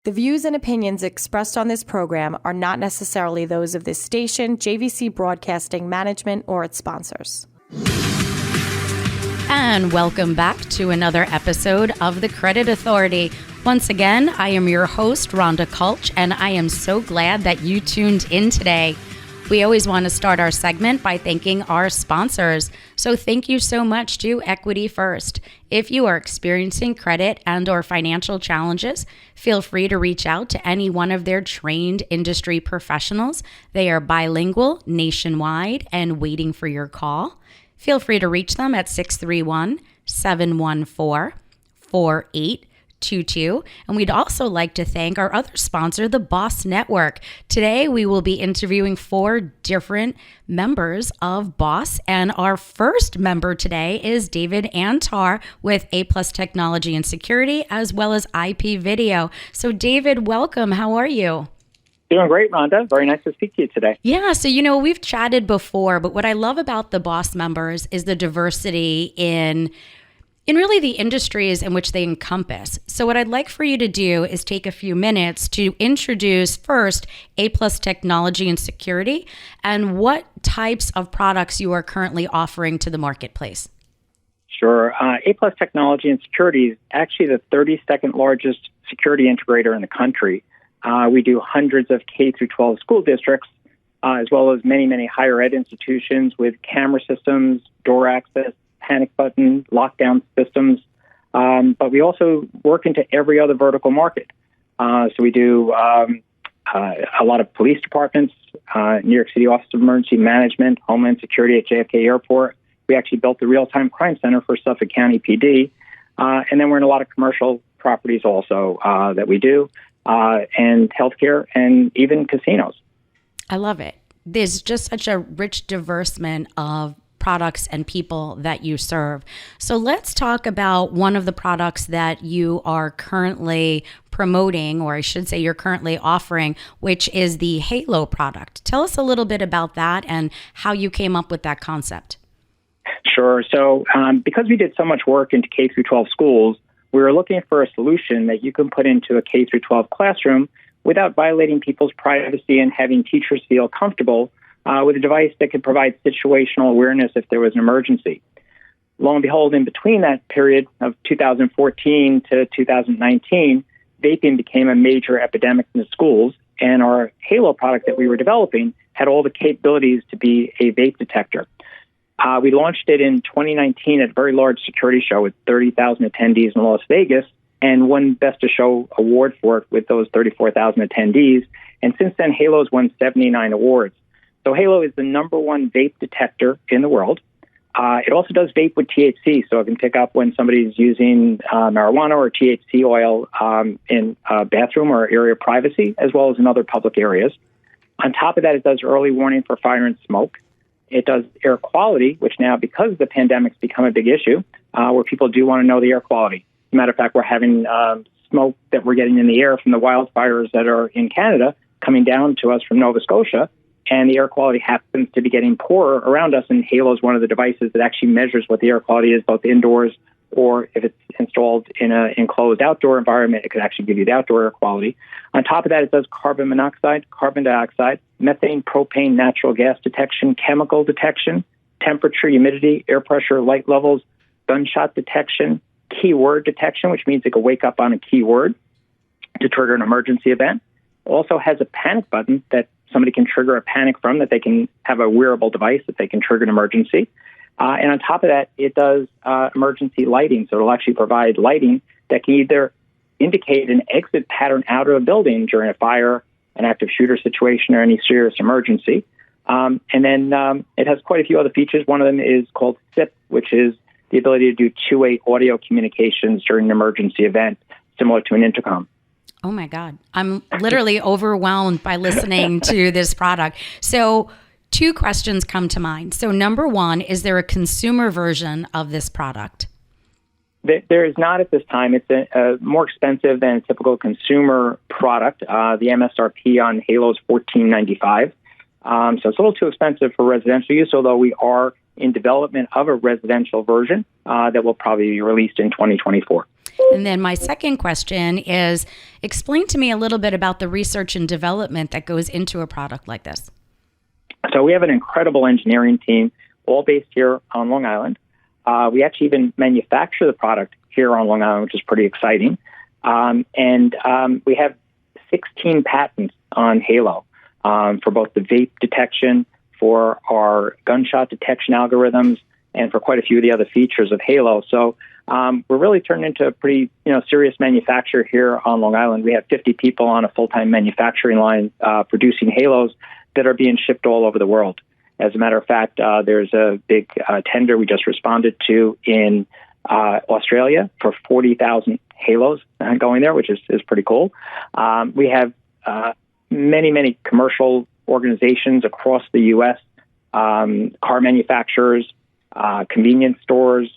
The views and opinions expressed on this program are not necessarily those of this station, JVC Broadcasting Management, or its sponsors. And welcome back to another episode of The Credit Authority. Once again, I am your host, Rhonda Kulch, and I am so glad that you tuned in today. We always want to start our segment by thanking our sponsors. So thank you so much to Equity First. If you are experiencing credit and or financial challenges, feel free to reach out to any one of their trained industry professionals. They are bilingual, nationwide, and waiting for your call. Feel free to reach them at 631-714-4822. And we'd also like to thank our other sponsor, the Boss Network. Today, we will be interviewing 4 different members of Boss. And our first member today is David Antar with A+ Technology and Security, as well as IP Video. So David, welcome. How are you? Doing great, Rhonda. Very nice to speak to you today. Yeah, so we've chatted before, but what I love about the Boss members is the diversity in really the industries in which they encompass. So what I'd like for you to do is take a few minutes to introduce first A+ Technology and Security and what types of products you are currently offering to the marketplace. Sure. A+ Technology and Security is actually the 32nd largest security integrator in the country. We do hundreds of K-12 school districts, as well as many, many higher ed institutions with camera systems, door access, panic button, lockdown systems. But we also work into every other vertical market. So we do a lot of police departments, New York City Office of Emergency Management, Homeland Security at JFK Airport. We actually built the real-time crime center for Suffolk County PD. And then we're in a lot of commercial properties also that we do, and healthcare and even casinos. I love it. There's just such a rich diversity of products and people that you serve. So let's talk about one of the products that you are currently promoting, or I should say you're currently offering, which is the Halo product. Tell us a little bit about that and how you came up with that concept. Sure. So because we did so much work into K-12 schools, we were looking for a solution that you can put into a K-12 classroom without violating people's privacy and having teachers feel comfortable with a device that could provide situational awareness if there was an emergency. Lo and behold, in between that period of 2014 to 2019, vaping became a major epidemic in the schools, and our Halo product that we were developing had all the capabilities to be a vape detector. We launched it in 2019 at a very large security show with 30,000 attendees in Las Vegas, and won Best of Show award for it with those 34,000 attendees. And since then, Halo's won 79 awards. So Halo is the number 1 vape detector in the world. It also does vape with THC, so it can pick up when somebody's using marijuana or THC oil in a bathroom or area of privacy, as well as in other public areas. On top of that, it does early warning for fire and smoke. It does air quality, which now, because the pandemic's become a big issue, where people do want to know the air quality. As a matter of fact, we're having smoke that we're getting in the air from the wildfires that are in Canada coming down to us from Nova Scotia. And the air quality happens to be getting poorer around us, and Halo is one of the devices that actually measures what the air quality is, both indoors or if it's installed in an enclosed outdoor environment, it could actually give you the outdoor air quality. On top of that, it does carbon monoxide, carbon dioxide, methane, propane, natural gas detection, chemical detection, temperature, humidity, air pressure, light levels, gunshot detection, keyword detection, which means it can wake up on a keyword to trigger an emergency event. Also has a panic button that somebody can trigger a panic from, that they can have a wearable device that they can trigger an emergency. And on top of that, it does emergency lighting. So it'll actually provide lighting that can either indicate an exit pattern out of a building during a fire, an active shooter situation, or any serious emergency. And then it has quite a few other features. One of them is called SIP, which is the ability to do two-way audio communications during an emergency event, similar to an intercom. Oh my God. I'm literally overwhelmed by listening to this product. So 2 questions come to mind. So number 1, is there a consumer version of this product? There is not at this time. It's more expensive than a typical consumer product. The MSRP on Halo is $14.95. So it's a little too expensive for residential use, although we are in development of a residential version that will probably be released in 2024. And then my second question is, explain to me a little bit about the research and development that goes into a product like this. So we have an incredible engineering team, all based here on Long Island. We actually even manufacture the product here on Long Island, which is pretty exciting. And we have 16 patents on Halo for both the vape detection, for our gunshot detection algorithms, and for quite a few of the other features of Halo. So we're really turned into a pretty serious manufacturer here on Long Island. We have 50 people on a full-time manufacturing line producing Halos that are being shipped all over the world. As a matter of fact, there's a big tender we just responded to in Australia for 40,000 Halos going there, which is pretty cool. We have many commercial organizations across the U.S., car manufacturers, convenience stores,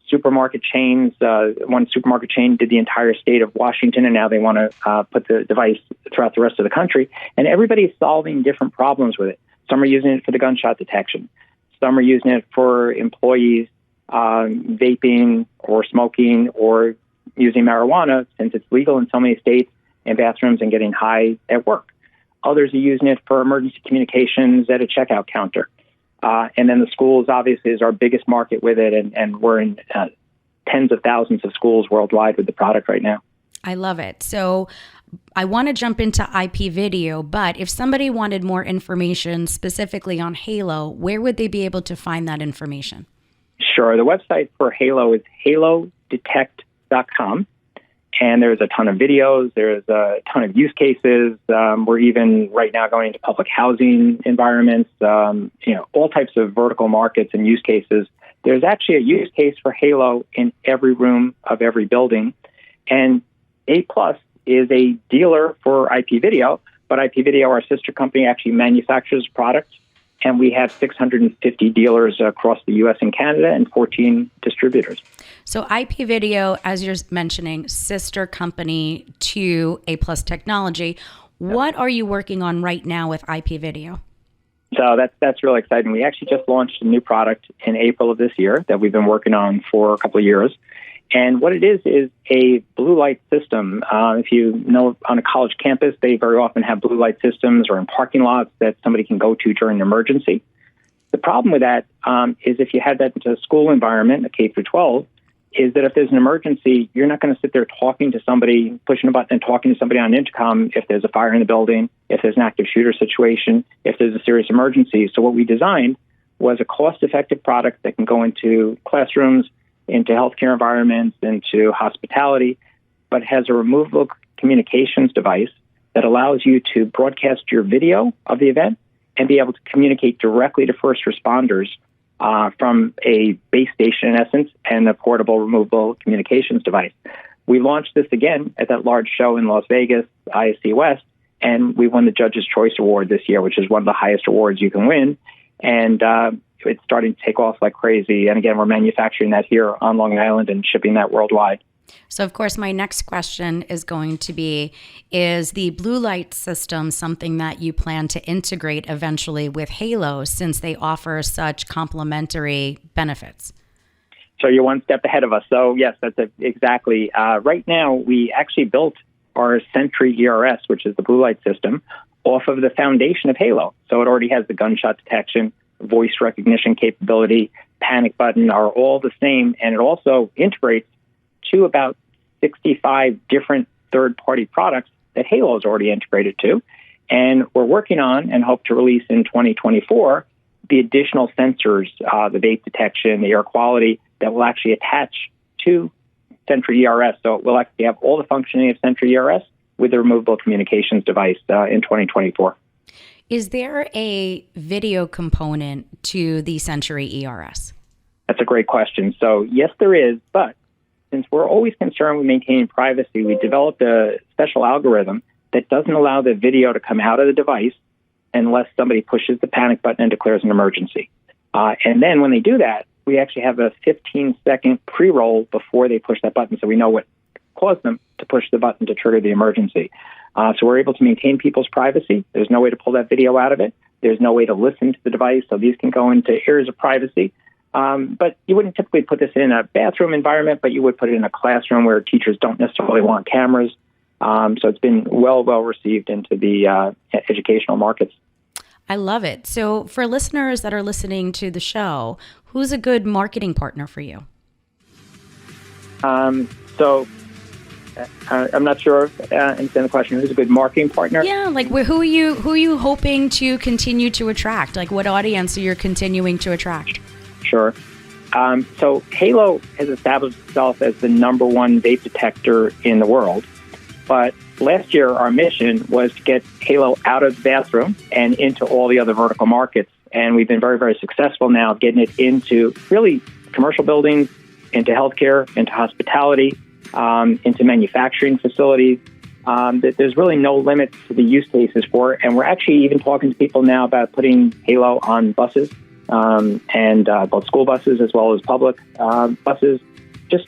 supermarket chains. One supermarket chain did the entire state of Washington, and now they want to put the device throughout the rest of the country. And everybody's solving different problems with it. Some are using it for the gunshot detection. Some are using it for employees vaping or smoking or using marijuana, since it's legal in so many states, in bathrooms and getting high at work. Others are using it for emergency communications at a checkout counter. And then the schools, obviously, is our biggest market with it, and we're in tens of thousands of schools worldwide with the product right now. I love it. So I want to jump into IP video, but if somebody wanted more information specifically on Halo, where would they be able to find that information? Sure. The website for Halo is halodetect.com. And there's a ton of videos. There's a ton of use cases. We're even right now going into public housing environments, all types of vertical markets and use cases. There's actually a use case for Halo in every room of every building. And A+ is a dealer for IP video, but IP Video, our sister company, actually manufactures products. And we have 650 dealers across the U.S. and Canada and 14 distributors. So IP Video, as you're mentioning, sister company to A+ Technology. What are you working on right now with IP Video? So that's really exciting. We actually just launched a new product in April of this year that we've been working on for a couple of years. And what it is a blue light system. If you know, on a college campus, they very often have blue light systems, or in parking lots that somebody can go to during an emergency. The problem with that is if you had that into a school environment, a K through 12, is that if there's an emergency, you're not going to sit there talking to somebody, pushing a button and talking to somebody on intercom if there's a fire in the building, if there's an active shooter situation, if there's a serious emergency. So what we designed was a cost-effective product that can go into classrooms, into healthcare environments, into hospitality, but has a removable communications device that allows you to broadcast your video of the event and be able to communicate directly to first responders from a base station, in essence, and a portable removable communications device. We launched this again at that large show in Las Vegas, ISC West, and we won the Judge's Choice Award this year, which is one of the highest awards you can win. And it's starting to take off like crazy. And again, we're manufacturing that here on Long Island and shipping that worldwide. So, of course, my next question is going to be, is the blue light system something that you plan to integrate eventually with Halo, since they offer such complementary benefits? So you're one step ahead of us. So, yes, that's exactly. Right now, we actually built our Sentry ERS, which is the blue light system, off of the foundation of Halo. So it already has the gunshot detection, voice recognition capability, panic button are all the same. And it also integrates to about 65 different third-party products that Halo is already integrated to. And we're working on and hope to release in 2024 the additional sensors, the vape detection, the air quality, that will actually attach to Sentry ERS. So we'll actually have all the functioning of Sentry ERS with the removable communications device in 2024. Is there a video component to the Sentry ERS? That's a great question. So yes, there is, but since we're always concerned with maintaining privacy, we developed a special algorithm that doesn't allow the video to come out of the device unless somebody pushes the panic button and declares an emergency. And then when they do that, we actually have a 15-second pre-roll before they push that button, so we know what caused them to push the button to trigger the emergency. So we're able to maintain people's privacy. There's no way to pull that video out of it. There's no way to listen to the device, so these can go into areas of privacy. But you wouldn't typically put this in a bathroom environment, but you would put it in a classroom where teachers don't necessarily want cameras. So it's been well received into the educational markets. I love it. So for listeners that are listening to the show, who's a good marketing partner for you? I'm not sure I understand the question. Who's a good marketing partner? Yeah, like who are you hoping to continue to attract? Like what audience are you continuing to attract? Sure. So Halo has established itself as the number one vape detector in the world. But last year, our mission was to get Halo out of the bathroom and into all the other vertical markets. And we've been very, very successful now getting it into really commercial buildings, into healthcare, into hospitality, into manufacturing facilities. There's really no limit to the use cases for it. And we're actually even talking to people now about putting Halo on buses, and both school buses as well as public buses, just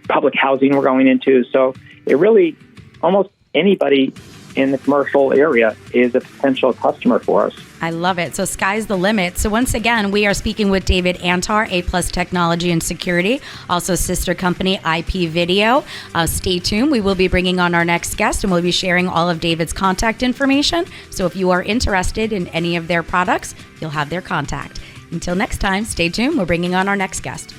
public housing we're going into. So it really, almost anybody in the commercial area is a potential customer for us. I love it. So sky's the limit. So once again, we are speaking with David Antar, A+ Technology and Security, also sister company IP Video. Stay tuned. We will be bringing on our next guest, and we'll be sharing all of David's contact information. So if you are interested in any of their products, you'll have their contact. Until next time, stay tuned. We're bringing on our next guest.